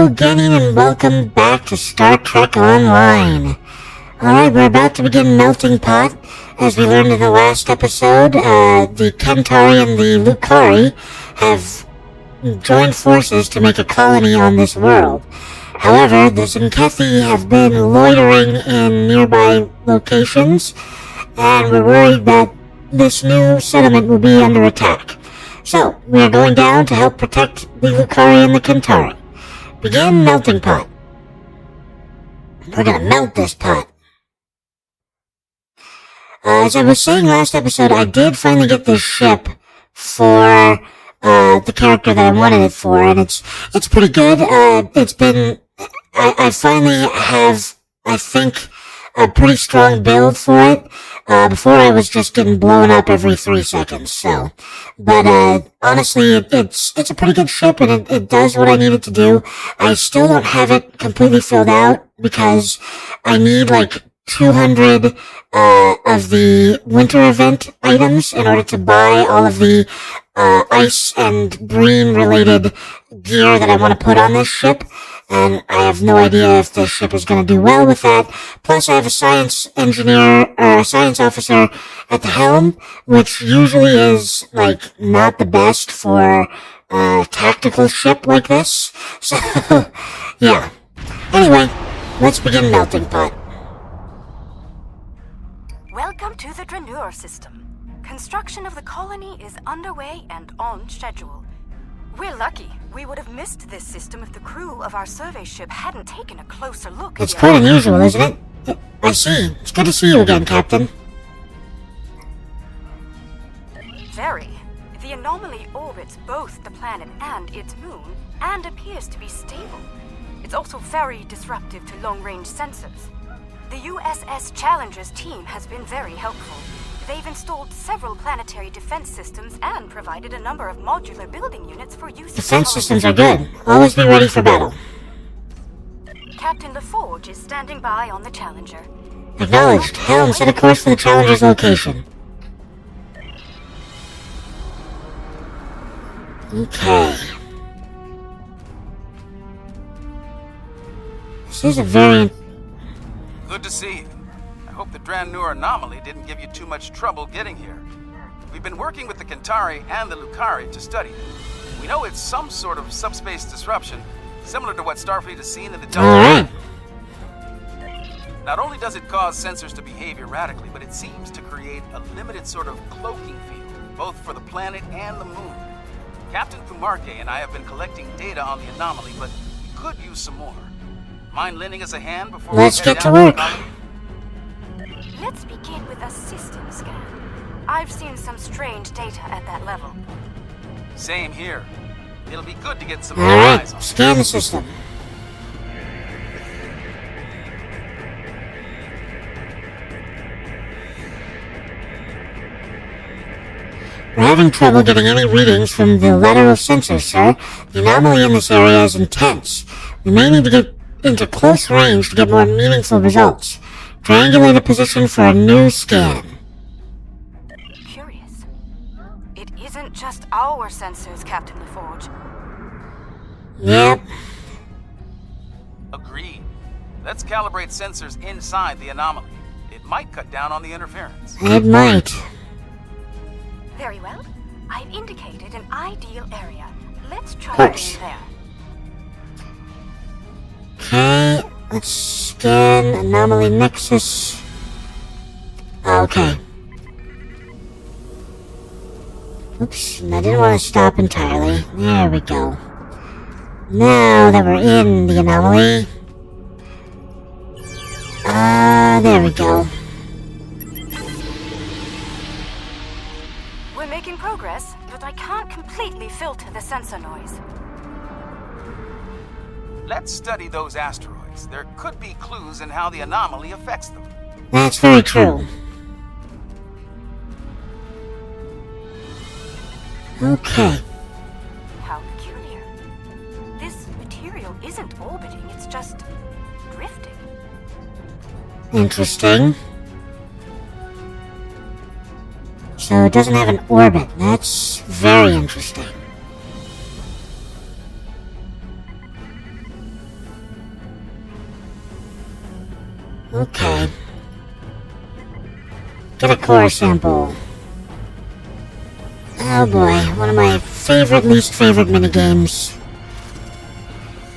Hello again and welcome back to Star Trek Online. Alright, we're about to begin Melting Pot. As we learned in the last episode, the Kentari and the Lucari have joined forces to make a colony on this world. However, the Zinkethi have been loitering in nearby locations, and we're worried that this new settlement will be under attack. So, we are going down to help protect the Lucari and the Kentari. Begin Melting Pot. We're gonna melt this pot. As I was saying last episode, I did finally get this ship for the character that I wanted it for, and it's pretty good. I finally have, I think, a pretty strong build for it. Before I was just getting blown up every 3 seconds, but honestly, it's a pretty good ship, and it does what I need it to do. I still don't have it completely filled out, because I need, 200, of the winter event items in order to buy all of the, ice and green related gear that I want to put on this ship. And I have no idea if this ship is going to do well with that. Plus, I have a science engineer, or a science officer at the helm, which usually is, not the best for a tactical ship like this. So, yeah. Anyway, let's begin Melting Pot. Welcome to the Dranur system. Construction of the colony is underway and on schedule. We're lucky. We would have missed this system if the crew of our survey ship hadn't taken a closer look. It's quite unusual, isn't it? I see. It's good to see you again, Captain. Very. The anomaly orbits both the planet and its moon, and appears to be stable. It's also very disruptive to long-range sensors. The USS Challenger's team has been very helpful. They've installed several planetary defense systems and provided a number of modular building units for use. Defense systems are good. Always be ready for battle. Captain LaForge is standing by on the Challenger. Acknowledged. Helm, set a course for the Challenger's location. Okay. This is a very... Good to see you. I hope the Dranur anomaly didn't give you too much trouble getting here. We've been working with the Kentari and the Lucari to study it. We know it's some sort of subspace disruption, similar to what Starfleet has seen in the Delta. Not only does it cause sensors to behave erratically, but it seems to create a limited sort of cloaking field, both for the planet and the moon. Captain Pumarke and I have been collecting data on the anomaly, but we could use some more. Mind lending us a hand before Let's we head get to down work. the colony? Let's begin with a system scan. I've seen some strange data at that level. Same here. It'll be good to get some Alright, eyes on it. scan the system. We're having trouble getting any readings from the lateral sensors, sir. The anomaly in this area is intense. We may need to get into close range to get more meaningful results. Triangulate a position for a new scan. Curious. It isn't just our sensors, Captain LaForge. Yep. Agreed. Let's calibrate sensors inside the anomaly. It might cut down on the interference. It might. Very well. I've indicated an ideal area. Let's try Course. it in there. Okay, let's scan anomaly nexus. Okay. Oops, I didn't want to stop entirely. There we go. Now that we're in the anomaly. There we go. We're making progress, but I can't completely filter the sensor noise. Let's study those asteroids. There could be clues in how the anomaly affects them. That's very true. Okay. How peculiar. This material isn't orbiting, it's just drifting. Interesting. So it doesn't have an orbit. That's very interesting. Okay. Get a core sample. Oh boy, one of my least favorite minigames.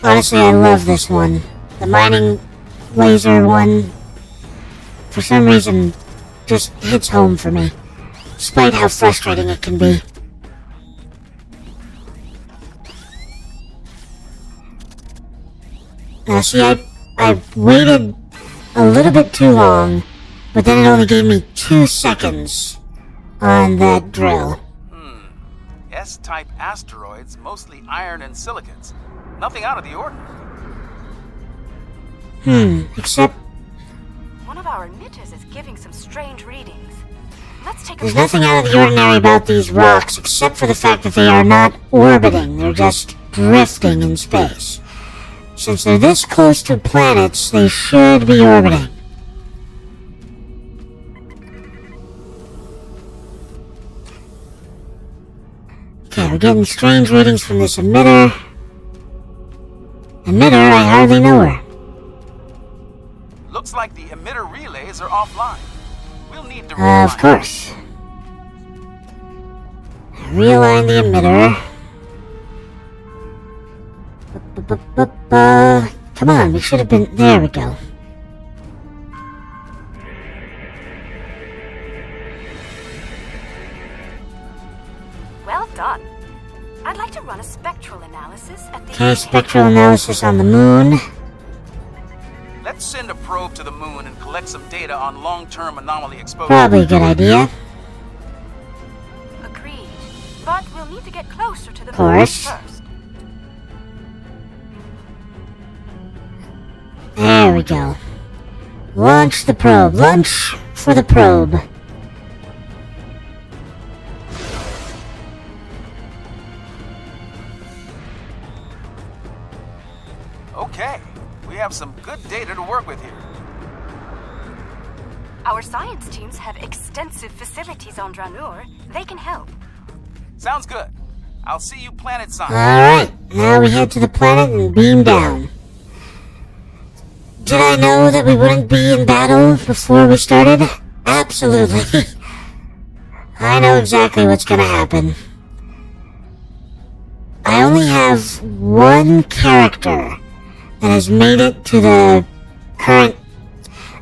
Honestly, I love this one. The mining laser one, for some reason, just hits home for me, despite how frustrating it can be. Now see, I waited a little bit too long, but then it only gave me 2 seconds on that drill. S-type asteroids, mostly iron and silicates. Nothing out of the ordinary. Except One of our emitters is giving some strange readings. Let's take a there's nothing out of the ordinary about these rocks except for the fact that they are not orbiting, they're just drifting in space. Since they're this close to planets, they should be orbiting. Okay, we're getting strange readings from this emitter. Emitter, I hardly know her. Looks like the emitter relays are offline. We'll need to realign. Of course. Realign the emitter. Come on, we should have been... There we go. Well done. I'd like to run a spectral analysis at the... Okay, spectral analysis on the moon. Let's send a probe to the moon and collect some data on long-term anomaly exposure. Probably a good idea. Agreed. But we'll need to get closer to the moon Course. first. There we go. Launch the probe. Launch for the probe. Okay, we have some good data to work with here. Our science teams have extensive facilities on Dranur. They can help. Sounds good. I'll see you planet science. Alright, now we head to the planet and beam down. Did I know that we wouldn't be in battle before we started? Absolutely. I know exactly what's gonna happen. I only have one character that has made it to the current...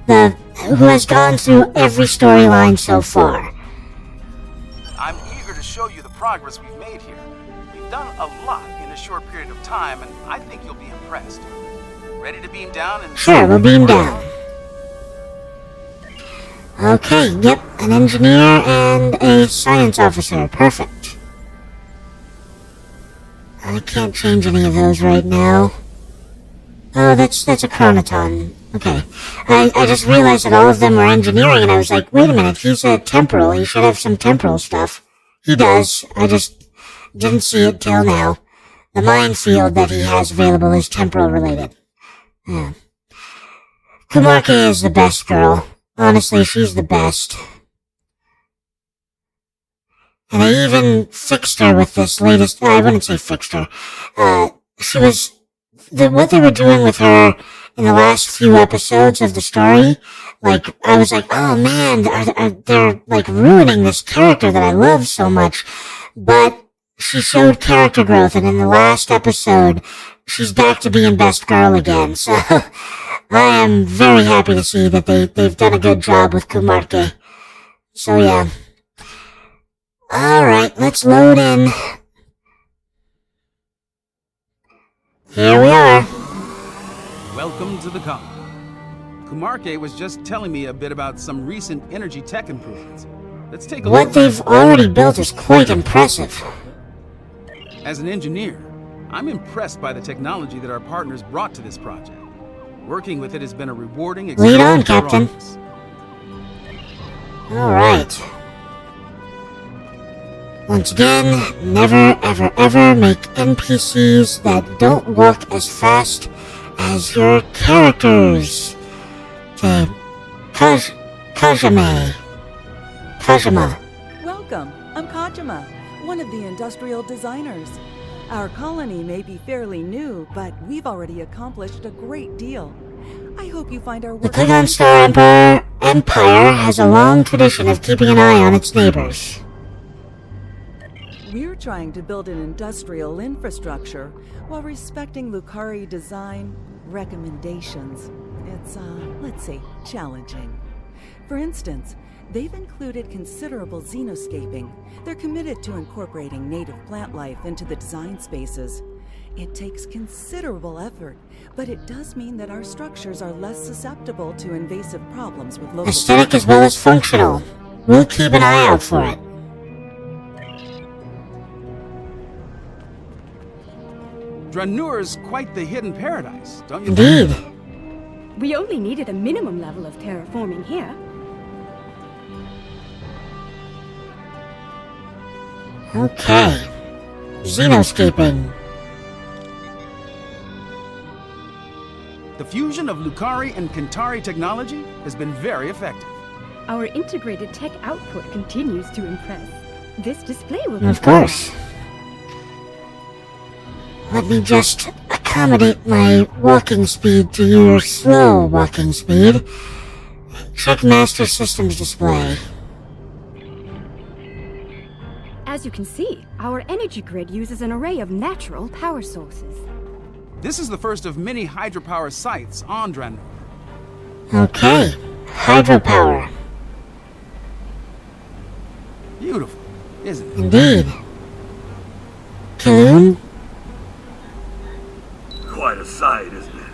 who has gone through every storyline so far. I'm eager to show you the progress we've made here. We've done a lot in a short period of time, and I think you'll be impressed. Ready to beam down and... Sure, we'll beam down. Okay, yep, an engineer and a science officer. Perfect. I can't change any of those right now. Oh, that's a chronoton. Okay. I just realized that all of them were engineering, and I was like, wait a minute, he's a temporal. He should have some temporal stuff. He does. I just didn't see it till now. The minefield that he has available is temporal related. Yeah. Kumarke is the best girl. Honestly, she's the best. And I even fixed her with this latest... I wouldn't say fixed her. She was... what they were doing with her in the last few episodes of the story, like, I was like, oh man, they're like ruining this character that I love so much. But she showed character growth, and in the last episode, she's back to being best girl again. So I am very happy to see that they've done a good job with Kumarke. So yeah. Alright, let's load in. Here we are. Welcome to the colony. Kumarke was just telling me a bit about some recent energy tech improvements. Let's take a look. What they've already built is quite impressive. As an engineer, I'm impressed by the technology that our partners brought to this project. Working with it has been a rewarding experience. Lead on, for all Captain. of us. Alright. Once again, never ever ever make NPCs that don't walk as fast as your characters. Okay. Kajima. Welcome, I'm Kajima, one of the industrial designers. Our colony may be fairly new, but we've already accomplished a great deal. I hope you find our The work... Klingon Star Empire has a long tradition of keeping an eye on its neighbors. We're trying to build an industrial infrastructure while respecting Lucari design recommendations. It's, let's say, challenging. For instance, they've included considerable xenoscaping. They're committed to incorporating native plant life into the design spaces. It takes considerable effort, but it does mean that our structures are less susceptible to invasive problems with local... Aesthetic as well as functional. We'll keep an eye out for it. Dranure's quite the hidden paradise, don't you Indeed. think? We only needed a minimum level of terraforming here. Okay. Xenoscaping. The fusion of Lucari and Kentari technology has been very effective. Our integrated tech output continues to impress. This display will be... Of course. Let me just accommodate my walking speed to your slow walking speed. Check Master Systems display. As you can see, our energy grid uses an array of natural power sources. This is the first of many hydropower sites on Dranur. Okay. Hydropower. Beautiful, isn't it? Indeed. Kaloon? Quite a sight, isn't it?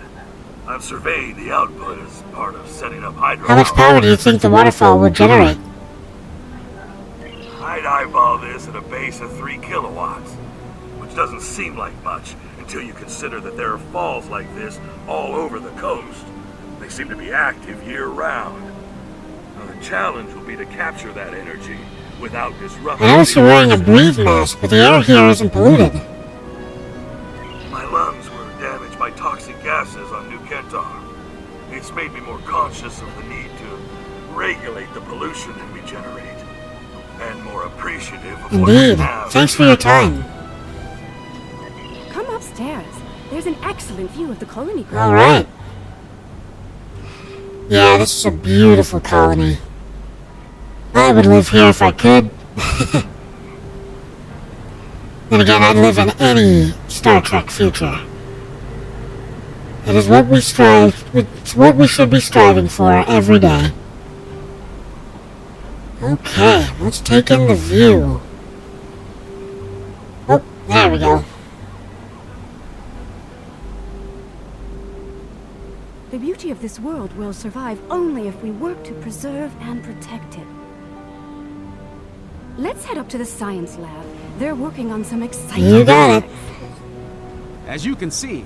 I've surveyed the output as part of setting up hydro. How much power do you think the waterfall will generate? I'd eyeball this at a base of 3 kilowatts, which doesn't seem like much until you consider that there are falls like this all over the coast. They seem to be active year-round. Now, the challenge will be to capture that energy without disrupting... I noticed you're wearing a breathe mask, but the air here isn't polluted. My lungs were damaged by toxic gases on New Kentar. It's made me more conscious of the need to regulate the pollution that we generate. And more appreciative of what we Indeed. have. Thanks for your time. Come upstairs. There's an excellent view of the colony ground. Alright. Yeah, this is a beautiful colony. I would live here if I could. Then again, I'd live in any Star Trek future. It is what we strive... It's what we should be striving for every day. Okay, let's take in the view. Oh, there we go. The beauty of this world will survive only if we work to preserve and protect it. Let's head up to the science lab. They're working on some exciting... You got it. As you can see,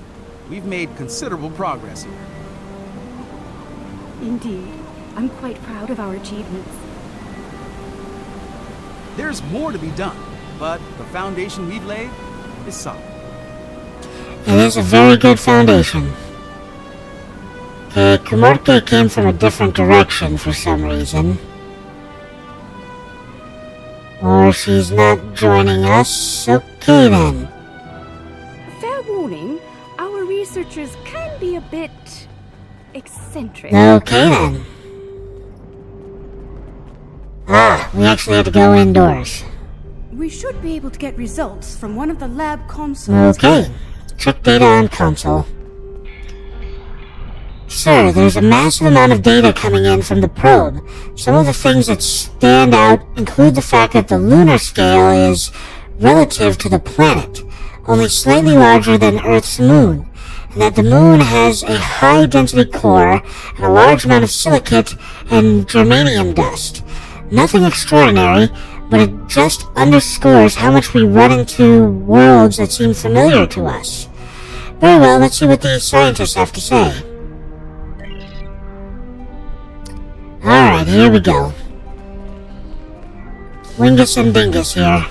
we've made considerable progress here. Indeed. I'm quite proud of our achievements. There's more to be done, but the foundation we've laid is solid. It is a very good foundation. Okay, Kumorke came from a different direction for some reason. Or she's not joining us. Okay then. Fair warning, our researchers can be a bit... eccentric. Okay then. Ah, we actually had to go indoors. We should be able to get results from one of the lab consoles. Okay. Check data on console. Sir, there's a massive amount of data coming in from the probe. Some of the things that stand out include the fact that the lunar scale is relative to the planet, only slightly larger than Earth's moon, and that the moon has a high-density core and a large amount of silicate and germanium dust. Nothing extraordinary, but it just underscores how much we run into worlds that seem familiar to us. Very well, let's see what these scientists have to say. Alright, here we go. Wingus and Dingus here.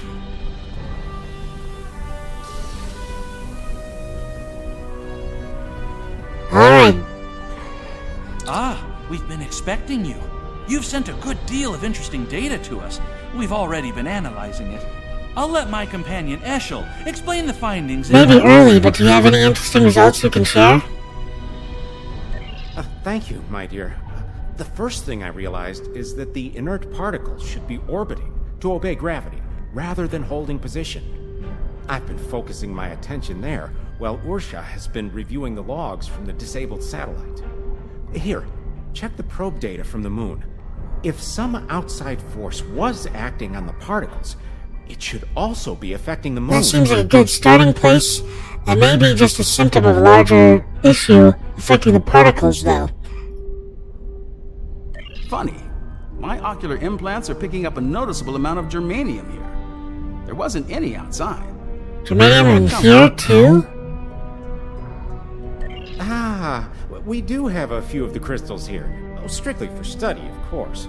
Alright. Ah, we've been expecting you. You've sent a good deal of interesting data to us. We've already been analyzing it. I'll let my companion Eshel explain the findings. Maybe early, but do you have any interesting results you can share? Thank you, my dear. The first thing I realized is that the inert particles should be orbiting to obey gravity, rather than holding position. I've been focusing my attention there, while Ursha has been reviewing the logs from the disabled satellite. Here, check the probe data from the moon. If some outside force was acting on the particles, it should also be affecting the moon. That seems like a good starting place. That may be just a symptom of a larger issue affecting the particles, though. Funny. My ocular implants are picking up a noticeable amount of germanium here. There wasn't any outside. Germanium in here, too? Ah, we do have a few of the crystals here. Strictly for study, of course.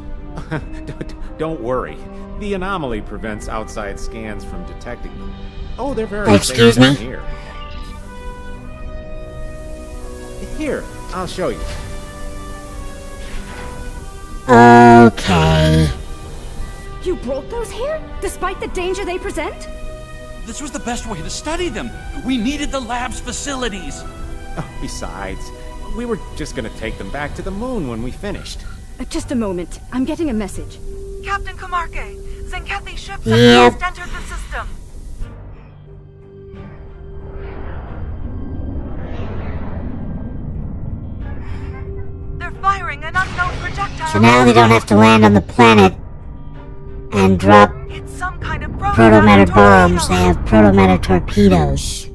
Don't worry. The anomaly prevents outside scans from detecting them. Oh, they're very Excuse safe down me? here. Here, I'll show you. Okay. You brought those here, despite the danger they present? This was the best way to study them. We needed the lab's facilities. Oh, besides, we were just gonna take them back to the moon when we finished. Just a moment. I'm getting a message. Captain Kamarke, Zenkethi's ships Yep. have just entered the system. They're firing an unknown projectile. So now they don't have to land on the planet and drop It's some kind of proto-matter bombs. They torpedo. have proto-matter torpedoes.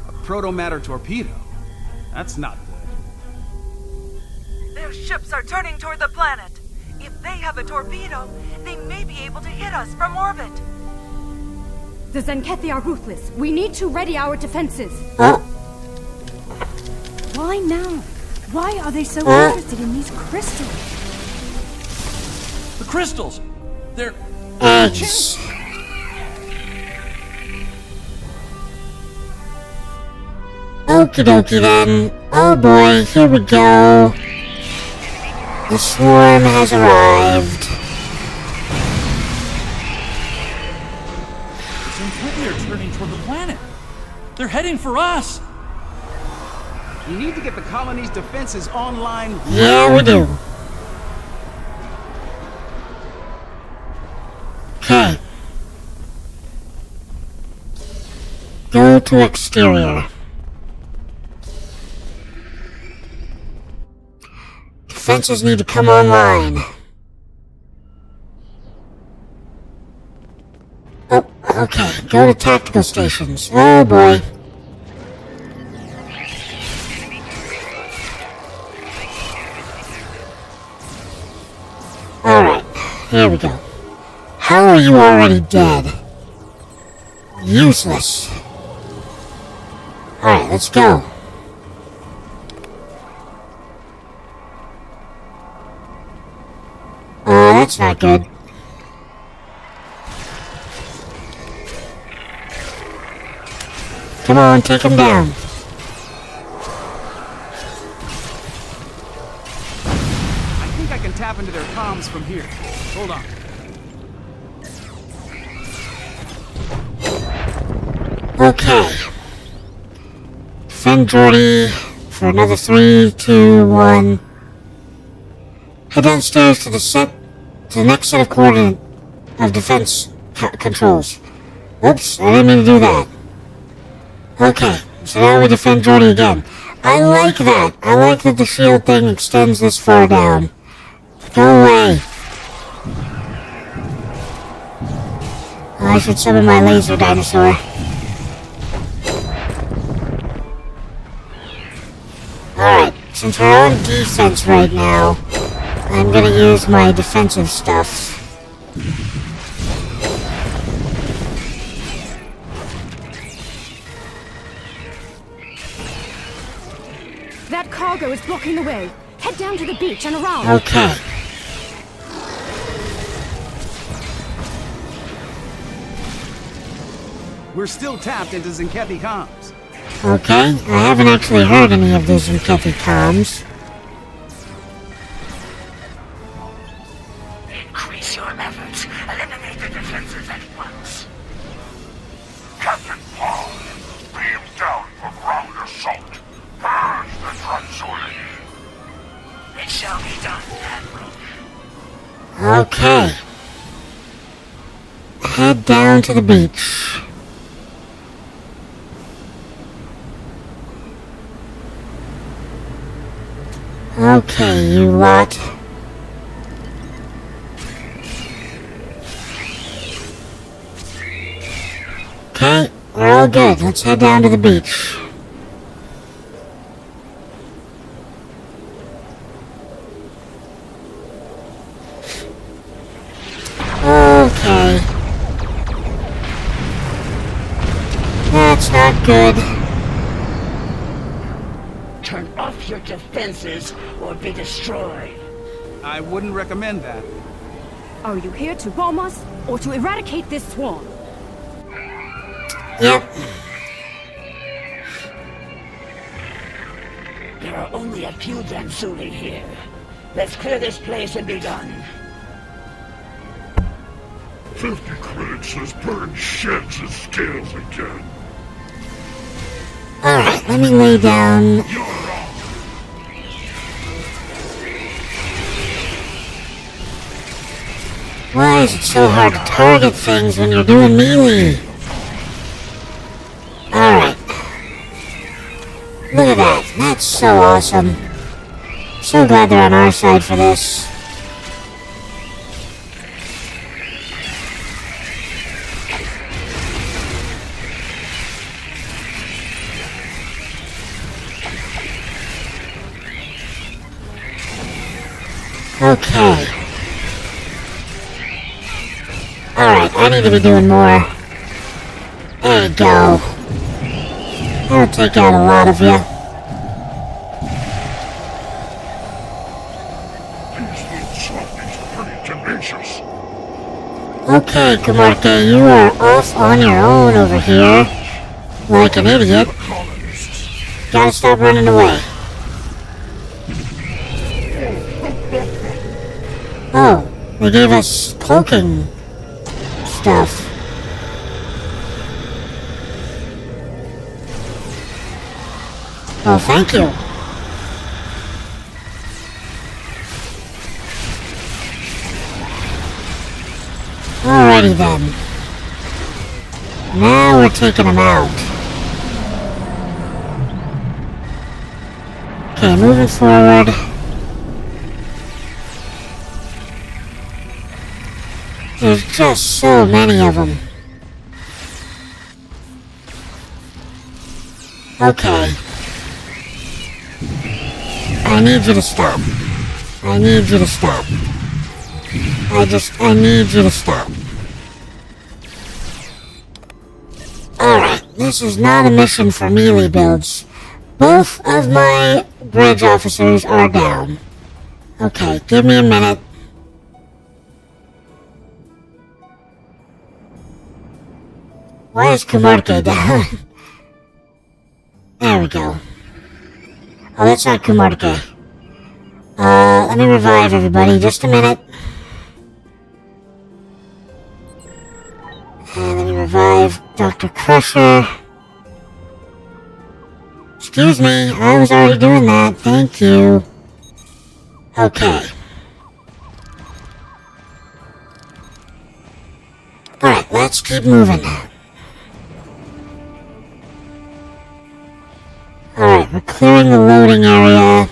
A proto-matter torpedo? That's not good. Their ships are turning toward the planet. If they have a torpedo, they may be able to hit us from orbit. The Zenkethi are ruthless. We need to ready our defenses. Oh, Why now? Why are they so Huh? interested in these crystals? The crystals! They're... eggs. Okie dokie then. Oh boy, here we go. The swarm has arrived. The Zenkethi are turning toward the planet. They're heading for us. We need to get the colony's defenses online. Yeah, we do. Okay. Go to exterior. Defenses need to come online. Oh, okay. Go to tactical stations. Oh boy. Alright, here we go. How are you already dead? Useless. Alright, let's go. That's not good. Come on, take him down. I think I can tap into their comms from here. Hold on. Okay. Defend Jordy for another 3, 2, 1. Head downstairs to the next set of coordinate of defense controls. Oops, I didn't mean to do that. Okay, so now we defend Jordy again. I like that. I like that the shield thing extends this far down. Go away. Oh, I should summon my laser dinosaur. Alright, since we're on defense right now, I'm gonna use my defensive stuff. That cargo is blocking the way. Head down to the beach and around. Okay. We're still tapped into Zenkethi comms. Okay, I haven't actually heard any of those Zenkethi comms. Increase your efforts. Eliminate the defenses at once. Captain Paul, beam down for ground assault. Purge the Transuli. shall be done, Admiral. Okay. Head down to the beach. Okay, you lot. Okay, we're all good. Let's head down to the beach. Okay. That's not good. Turn off your defenses or be destroyed. I wouldn't recommend that. Are you here to bomb us or to eradicate this swarm? Yep. There are only a few Dransuli here. Let's clear this place and be done. 50 credits has burned sheds and scales again. Alright, let me lay down. Why is it so hard to target things when you're doing melee? Alright. Look at that. That's so awesome. So glad they're on our side for this. Okay. Alright, I need to be doing more. There you go. That'll take out a lot of you. These little softies are pretty tenacious. Okay, Kumarke, you are off on your own over here. Like an idiot. Gotta stop running away. Oh, they gave us cloaking stuff. Well, thank you. Alrighty then. Now we're taking them out. Okay, moving forward. There's just so many of them. Okay. I need you to stop. I need you to stop. I need you to stop. Alright, this is not a mission for melee builds. Both of my bridge officers are down. Okay, give me a minute. Why is Kumarke down? There we go. Oh, that's not Kumarke. Let me revive everybody. Just a minute. And let me revive Dr. Crusher. Excuse me, I was already doing that. Thank you. Okay. Alright, let's keep moving. Alright, we're clearing the loading area.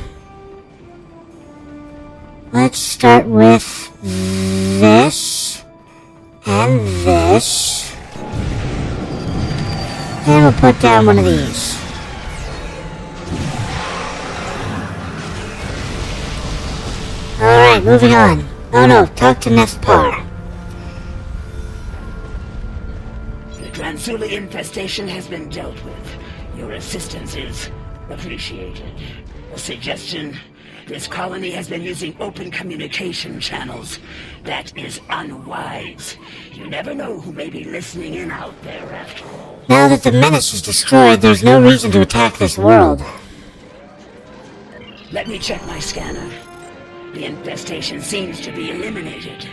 Let's start with this and this. And we'll put down one of these. Alright, moving on. Oh no, talk to Nethpar. The Dransuli infestation has been dealt with. Your assistance is appreciated. A suggestion? This colony has been using open communication channels. That is unwise. You never know who may be listening in out there after all. Now that the menace is destroyed, there's no reason to attack this world. Let me check my scanner. The infestation seems to be eliminated.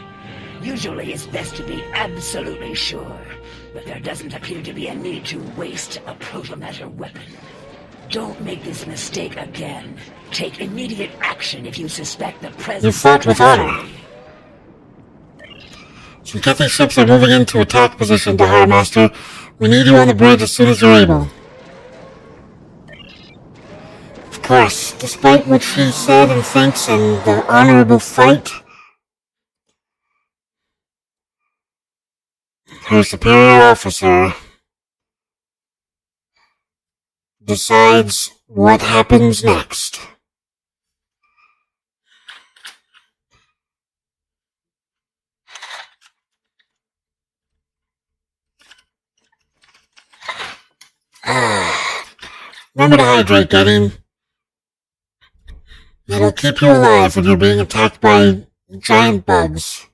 Usually it's best to be absolutely sure, but there doesn't appear to be a need to waste a protomatter weapon. Don't make this mistake again. Take immediate action if you suspect the presence You fought with honor. Zinchethi ships are moving into attack position, Dahar Master. We need you on the bridge as soon as you're able. Of course, despite what she said and thinks and the honorable fight, her superior officer decides what happens next. Remember to hydrate, Getting. It'll keep you alive when you're being attacked by giant bugs.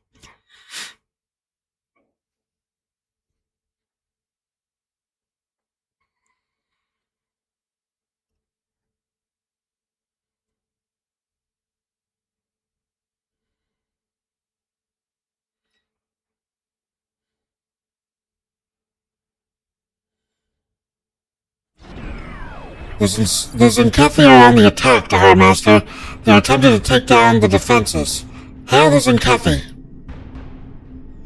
The Zinchethi are on the attack, Dahar Master. They are attempting to take down the defenses. Hail the Zinchethi.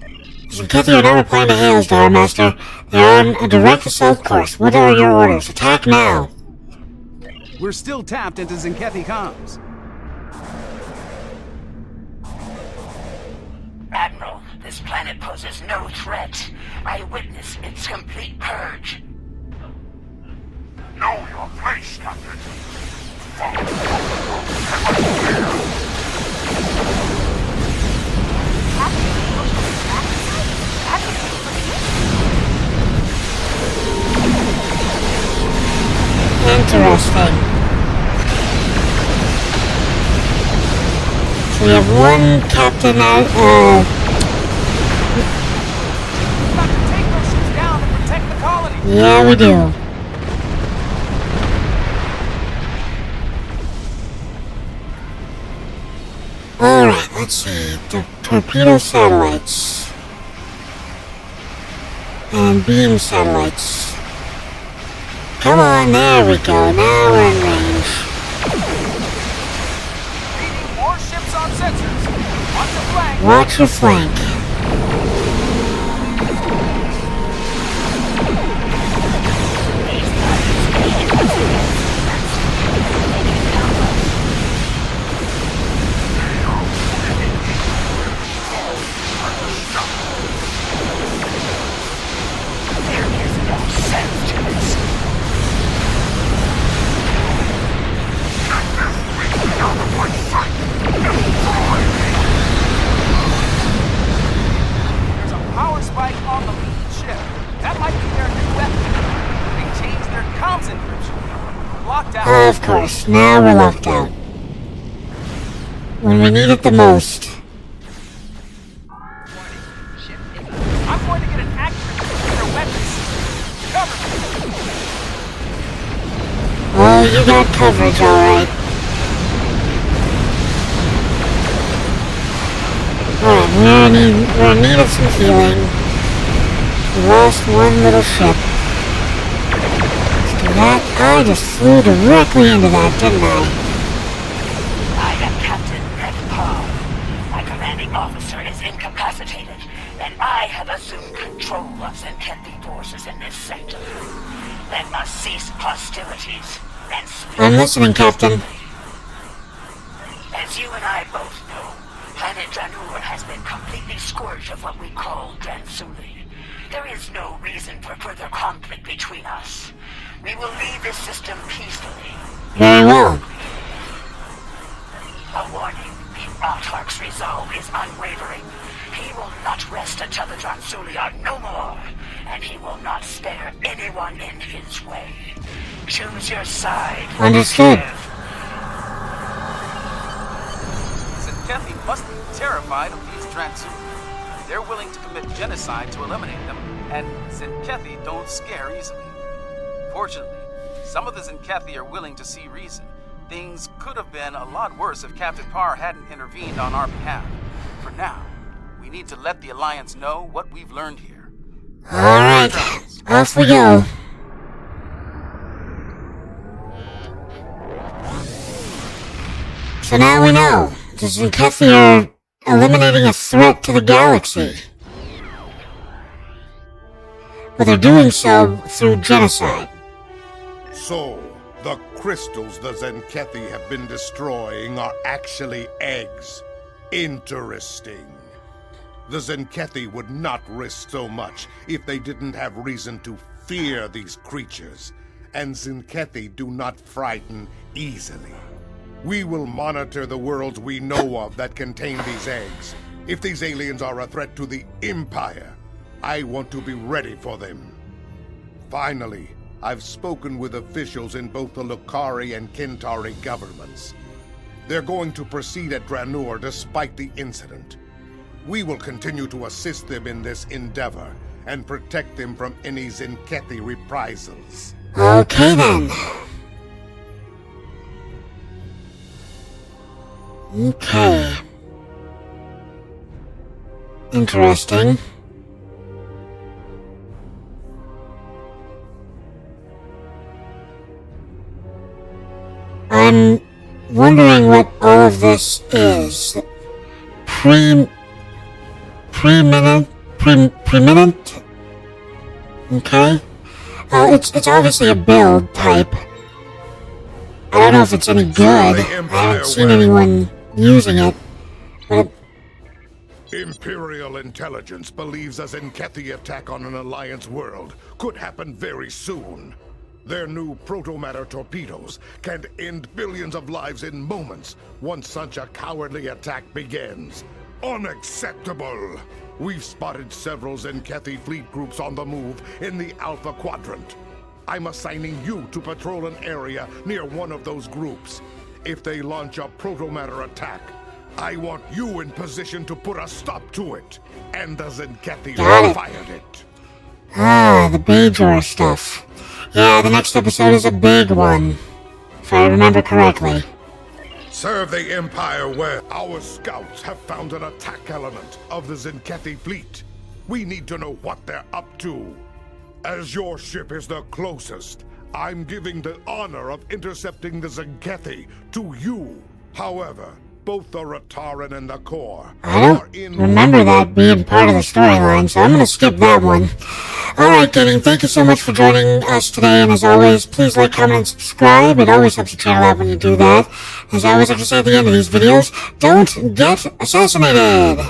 The Zinchethi are not replying to hails, Dahar Master. They are on a direct assault course. What are your orders? Attack now. We're still tapped into Zinchethi comms. Admiral, this planet poses no threat. I witness its complete purge. Know your place, Captain. Interesting. So we have one captain out, We've got to take those ships down and protect the colony. yeah, we do. Alright, let's see. The torpedo satellites. And beam satellites. Come on, there we go. Now we're in range. Reading more ships on sensors. Watch the flank. Watch your flank. There's a power spike on the lead ship. That might be their new weapon. They changed their comms encryption. We're locked out. Of course, now we're locked out. When we need it the most. I'm going to get an accurate look at their weapons. Cover me. Oh, you got coverage, alright. Alright, we're in need of some healing. We lost one little ship. Let's do that. I just flew directly into that, didn't I? I am Captain Red Paul. My commanding officer is incapacitated, and I have assumed control of Zinchethi forces in this sector. They must cease hostilities and speak. I'm listening, Captain. As you and I both know, planet Janur has been completely scourged of what we call Dransuli. There is no reason for further conflict between us. We will leave this system peacefully. Very well. A warning, the Autarch's resolve is unwavering. He will not rest until the Dransuli are no more, and he will not spare anyone in his way. Choose your side. Understood. Zinchethi must be terrified of these Dransuli. They're willing to commit genocide to eliminate them, and Zinchethi don't scare easily. Fortunately, some of the Zinchethi are willing to see reason. Things could have been a lot worse if Captain Parr hadn't intervened on our behalf. For now, we need to let the Alliance know what we've learned here. Alright, off we go. So now we know. The Zenkethi are eliminating a threat to the galaxy. But they're doing so through genocide. So, the crystals the Zenkethi have been destroying are actually eggs. Interesting. The Zenkethi would not risk so much if they didn't have reason to fear these creatures. And Zenkethi do not frighten easily. We will monitor the worlds we know of that contain these eggs. If these aliens are a threat to the Empire, I want to be ready for them. Finally, I've spoken with officials in both the Lucari and Kintari governments. They're going to proceed at Dranur despite the incident. We will continue to assist them in this endeavor and protect them from any Zenkethi reprisals. Okay then. Okay. Interesting. I'm wondering what all of this is. Preeminent? Okay. It's obviously a build type. I don't know if it's any good. I haven't seen anyone using it. But Imperial intelligence believes a Zenkethi attack on an Alliance world could happen very soon. Their new protomatter torpedoes can end billions of lives in moments once such a cowardly attack begins. Unacceptable! We've spotted several Zenkethi fleet groups on the move in the Alpha Quadrant. I'm assigning you to patrol an area near one of those groups. If they launch a protomatter attack, I want you in position to put a stop to it. And the Zenkethi fired it. Ah, the Bajor stuff. Yeah, the next episode is a big one, if I remember correctly. Serve the Empire well. Our scouts have found an attack element of the Zenkethi fleet. We need to know what they're up to. As your ship is the closest, I'm giving the honor of intercepting the Zenkethi to you. However, both the Rataran and the Core I don't remember that being part of the storyline, so I'm gonna skip that one. Alright, gaming, thank you so much for joining us today, and as always, please like, comment, and subscribe. It always helps the channel out when you do that. As I always like to say at the end of these videos, don't get assassinated!